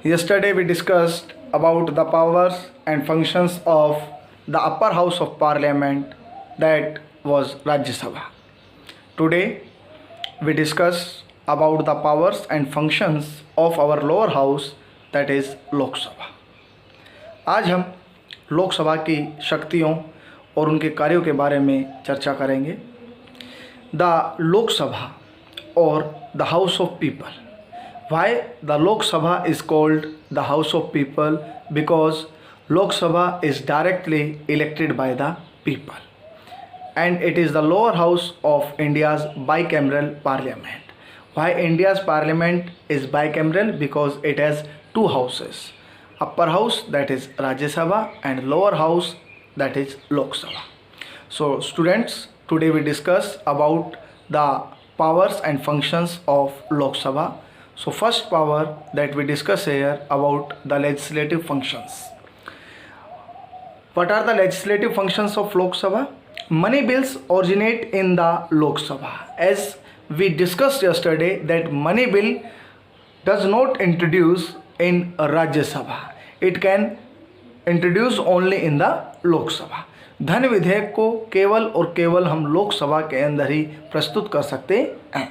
Yesterday we discussed about the powers and functions of the upper house of parliament, that was Rajya Sabha. Today we discuss about the powers and functions of our lower house, that is लोक सभा. आज हम लोकसभा की शक्तियों और उनके कार्यों के बारे में चर्चा करेंगे. द लोकसभा और the house of people. Why the Lok Sabha is called the House of People? Because Lok Sabha is directly elected by the people, and it is the lower house of India's bicameral parliament. Why India's parliament is bicameral? Because it has two houses: upper house, that is Rajya Sabha, and lower house, that is Lok Sabha. So students, today we discuss about the powers and functions of Lok Sabha. So first power that we discuss here about the legislative functions. What are the legislative functions of Lok Sabha? Money bills originate in the Lok Sabha. As we discussed yesterday, that money bill does not introduce in Rajya Sabha. It can introduce only in the Lok Sabha. धन विधेयक को केवल और केवल हम लोक सभा के अंदर ही प्रस्तुत कर सकते हैं.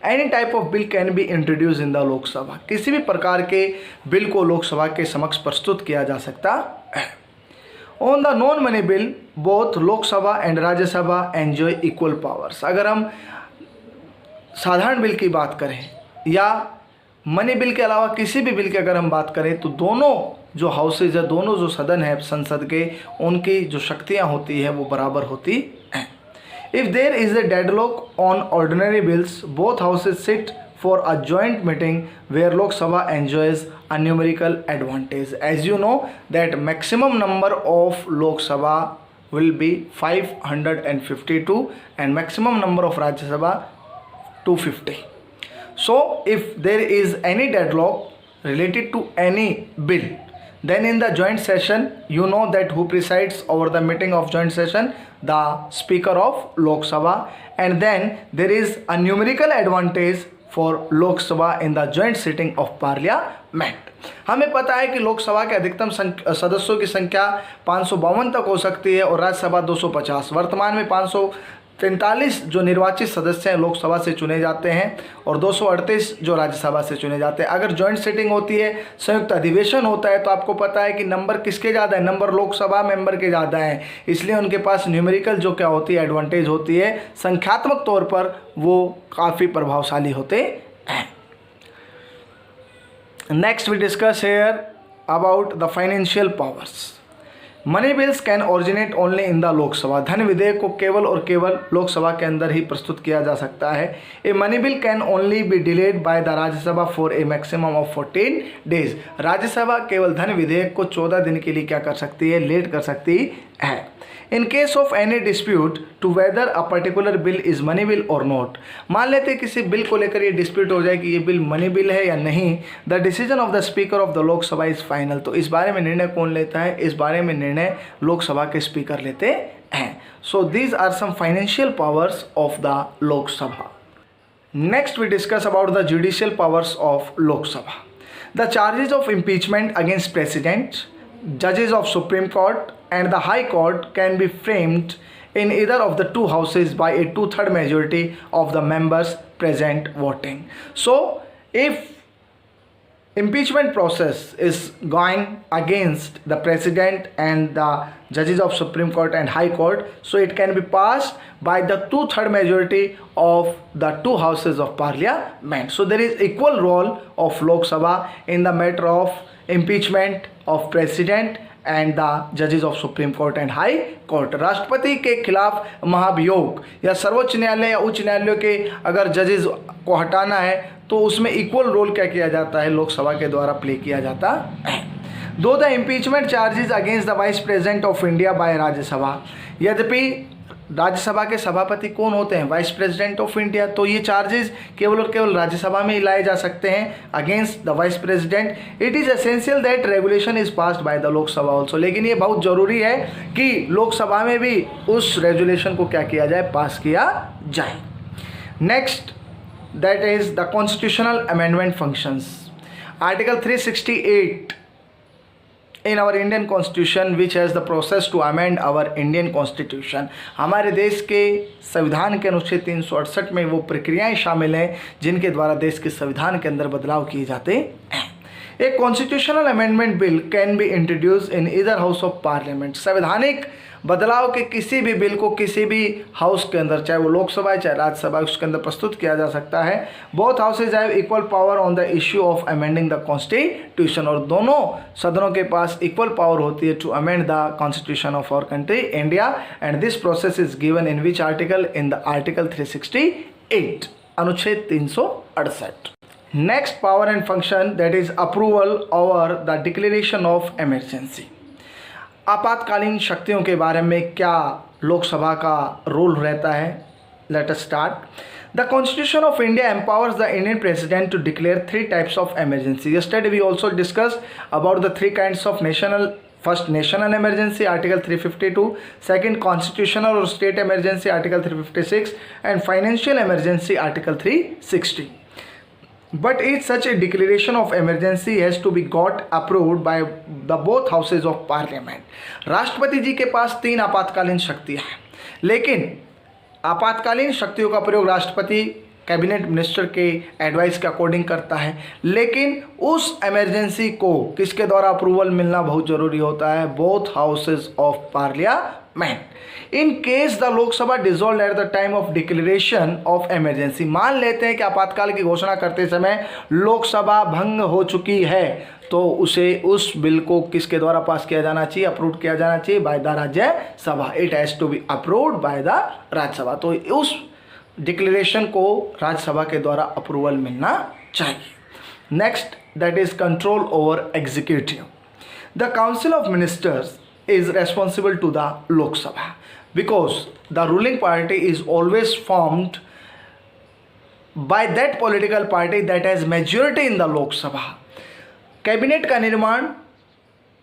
Any type of bill can be introduce in the Lok Sabha. किसी भी प्रकार के बिल को लोकसभा के समक्ष प्रस्तुत किया जा सकता है. On the non money bill both Lok Sabha and Rajya Sabha enjoy equal powers. अगर हम साधारण बिल की बात करें या मनी बिल के अलावा किसी भी बिल की अगर हम बात करें, तो दोनों जो हाउसेज है, दोनों जो सदन है संसद के, उनकी जो शक्तियां होती है वो बराबर होती हैं. If there is a deadlock on ordinary bills, both houses sit for a joint meeting where Lok Sabha enjoys a numerical advantage. As you know that maximum number of Lok Sabha will be 552 and maximum number of Rajya Sabha 250. So if there is any deadlock related to any bill, then in the joint session, you know that who presides over the meeting of joint session? The Speaker of Lok Sabha. And then there is a numerical advantage for Lok Sabha in the joint sitting of Parliament. हमें पता है कि लोकसभा के अधिकतम सदस्यों की संख्या 552 तक हो सकती है और राज्यसभा 250. वर्तमान में 543 जो निर्वाचित सदस्य हैं लोकसभा से चुने जाते हैं और 238 जो राज्यसभा से चुने जाते हैं. अगर जॉइंट सिटिंग होती है, संयुक्त अधिवेशन होता है, तो आपको पता है कि नंबर किसके ज़्यादा है? नंबर लोकसभा मेंबर के ज़्यादा हैं. इसलिए उनके पास न्यूमेरिकल जो क्या होती है, एडवांटेज होती है. संख्यात्मक तौर पर वो काफ़ी प्रभावशाली होते हैं. Next we discuss here about the financial powers. Money bills can originate only in the Lok Sabha. धन विधेयक को केवल और केवल लोकसभा के अंदर ही प्रस्तुत किया जा सकता है. A money bill can only be delayed by the Rajya Sabha for a maximum of 14 days. Rajya Sabha केवल धन विधेयक को 14 दिन के लिए क्या कर सकती है? लेट कर सकती है. In case of any dispute to whether a particular bill is money bill or not. मान लेते हैं किसी बिल को लेकर ये डिस्प्यूट हो जाए कि ये बिल मनी बिल है या नहीं. The decision of the speaker of the Lok Sabha is final. तो इस बारे में निर्णय कौन लेता है? इस बारे में निर्णय लोकसभा के स्पीकर लेते हैं. So these are some financial powers of the Lok Sabha. Next we discuss about the judicial powers of Lok Sabha. The charges of impeachment against president, judges of Supreme Court and the High Court can be framed in either of the two houses by a 2/3 majority of the members present voting. So if impeachment process is going against the president and the judges of Supreme Court and High Court, so it can be passed by the 2/3 majority of the two houses of parliament. So there is equal role of Lok Sabha in the matter of impeachment of president and the judges of Supreme Court and High Court. राष्ट्रपति के खिलाफ महाभियोग या सर्वोच्च न्यायालय या उच्च न्यायालय के अगर जजेस को हटाना है, तो उसमें इक्वल रोल क्या किया जाता है? लोकसभा के द्वारा प्ले किया जाता है. दो the impeachment charges against the vice president of India by Rajya Sabha. यद्यपि राज्यसभा के सभापति कौन होते हैं? Vice president of India. तो ये चार्जेस केवल और केवल राज्यसभा में ही लाए जा सकते हैं against the vice president. It is essential that regulation is passed by the Lok Sabha also. लेकिन ये बहुत ज़रूरी है कि लोकसभा में भी उस रेगुलेशन को क्या किया जाए? पास किया जाए. Next, that is the constitutional amendment functions. Article 368 in our Indian Constitution which has the process to amend our Indian Constitution. हमारे देश के संविधान के अनुच्छेद 368 में वो प्रक्रियाएं शामिल हैं जिनके द्वारा देश के संविधान के अंदर बदलाव किए जाते हैं. एक constitutional amendment bill can be introduce in either house of parliament. संवैधानिक बदलाव के किसी भी बिल को किसी भी हाउस के अंदर, चाहे वो लोकसभा है चाहे राज्यसभा, उसके अंदर प्रस्तुत किया जा सकता है. Both houses have equal power on the issue of amending the constitution. और दोनों सदनों के पास इक्वल पावर होती है to amend the constitution of our country India. And this process is given in which article? In the article 368, अनुच्छेद 368. Next power and function, that is approval over the declaration of emergency. आपातकालीन शक्तियों के बारे में क्या लोकसभा का role रहता है? Let us start. The Constitution of India empowers the Indian President to declare 3 types of emergency. Yesterday we also discussed about the 3 kinds of first national emergency, Article 352, second constitutional or state emergency, Article 356, and financial emergency, Article 360. But each such a declaration of emergency has to be got approved by the both houses of parliament. राष्ट्रपति जी के पास 3 आपातकालीन शक्तियाँ हैं, लेकिन आपातकालीन शक्तियों का प्रयोग राष्ट्रपति कैबिनेट मिनिस्टर के एडवाइस के अकॉर्डिंग करता है, लेकिन उस इमरजेंसी को किसके द्वारा अप्रूवल मिलना बहुत ज़रूरी होता है? Both houses of parliament. In case the Lok Sabha dissolve at the time of declaration of emergency. मान लेते हैं कि आपातकाल की घोषणा करते समय लोकसभा भंग हो चुकी है, तो उसे उस बिल को किसके द्वारा पास किया जाना चाहिए? अप्रूव किया जाना चाहिए by the Rajya Sabha. It has to be approved by the Rajya Sabha. तो उस डिक्लेरेशन को राज्यसभा के द्वारा अप्रूवल मिलना चाहिए. Next, that is control over executive. The council of ministers is responsible to the Lok Sabha because the ruling party is always formed by that political party that has majority in the Lok Sabha. Cabinet का निर्माण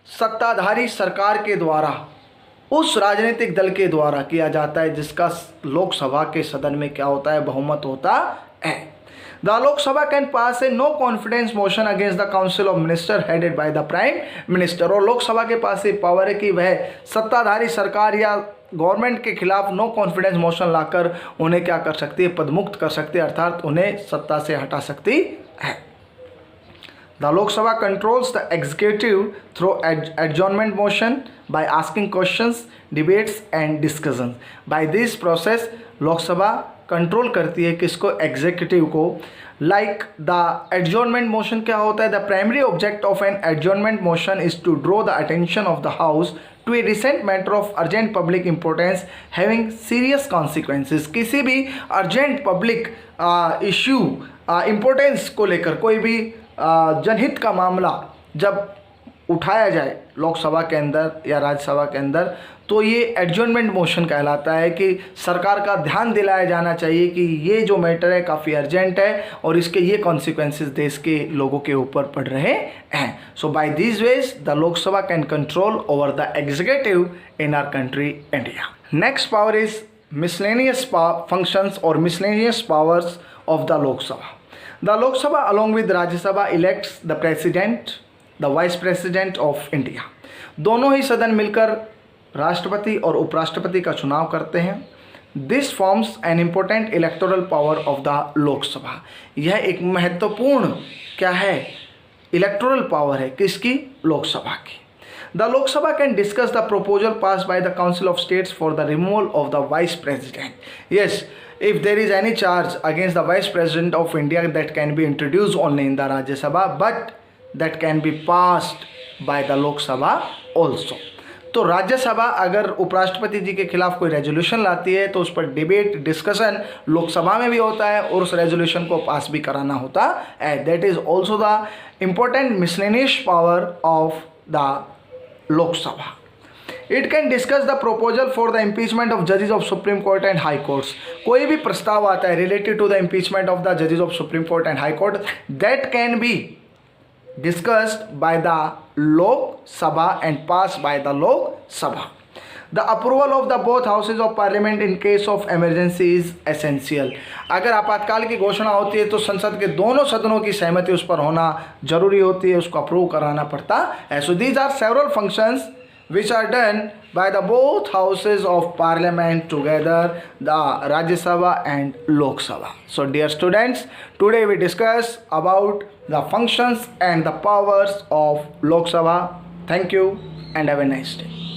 सत्ताधारी सरकार के द्वारा, उस राजनीतिक दल के द्वारा किया जाता है जिसका लोकसभा के सदन में क्या होता है? बहुमत होता है. The Lok Sabha can pass a no confidence motion against the Council of Ministers headed by the Prime Minister. और लोकसभा के पास ये पावर है कि वह सत्ताधारी सरकार या गवर्नमेंट के खिलाफ नो कॉन्फिडेंस मोशन लाकर उन्हें क्या कर सकती है? पदमुक्त कर सकती है, अर्थात उन्हें सत्ता से हटा सकती है. The Lok Sabha controls the executive through adjournment motion by asking questions, debates and discussions. By this process, लोक सभा कंट्रोल करती है किसको? एग्जीक्यूटिव को. लाइक द एडजॉर्नमेंट मोशन क्या होता है? The primary object of an adjournment motion is to draw the attention of the house to a recent matter of urgent public importance having serious consequences. किसी भी urgent public issue importance को लेकर कोई भी जनहित का मामला जब उठाया जाए लोकसभा के अंदर या राज्यसभा के अंदर, तो ये एडजॉर्नमेंट मोशन कहलाता है कि सरकार का ध्यान दिलाया जाना चाहिए कि ये जो मैटर है काफ़ी अर्जेंट है और इसके ये कॉन्सिक्वेंसेस देश के लोगों के ऊपर पड़ रहे हैं. So by this ways the Lok Sabha can control over the executive in our country India. Next power is miscellaneous functions और miscellaneous powers of the Lok Sabha. The Lok Sabha along with Rajya Sabha elects the president, the vice president of India. दोनों ही सदन मिलकर राष्ट्रपति और उपराष्ट्रपति का चुनाव करते हैं. This forms an important electoral power of the Lok Sabha. यह एक महत्वपूर्ण क्या है? इलेक्टोरल पावर है. किसकी? लोकसभा की. The Lok Sabha can discuss the proposal passed by the Council of States for the removal of the Vice President. Yes, if there is any charge against the Vice President of India, that can be introduced only in the Rajya Sabha, but that can be passed by the Lok Sabha also. तो राज्यसभा अगर उपराष्ट्रपति जी के खिलाफ कोई resolution लाती है तो उस पर डिबेट डिस्कशन लोकसभा में भी होता है और उस रेजोल्यूशन को पास भी कराना होता है. That is also the important miscellaneous power of the Lok Sabha. It can discuss the proposal for the impeachment of जजेस of Supreme Court and high courts. कोई भी प्रस्ताव आता है related to the impeachment of the जजेस of Supreme Court and high court, that can be discussed by the Lok Sabha and passed by the Lok Sabha. The approval of the both houses of parliament in case of emergency is essential. अगर आपातकाल की घोषणा होती है तो संसद के दोनों सदनों की सहमति उस पर होना जरूरी होती है, उसको अप्रूव कराना पड़ता है। So these are several functions which are done by the both houses of parliament together, the Rajya Sabha and Lok Sabha. So dear students, today we discuss about the functions and the powers of Lok Sabha. Thank you and have a nice day.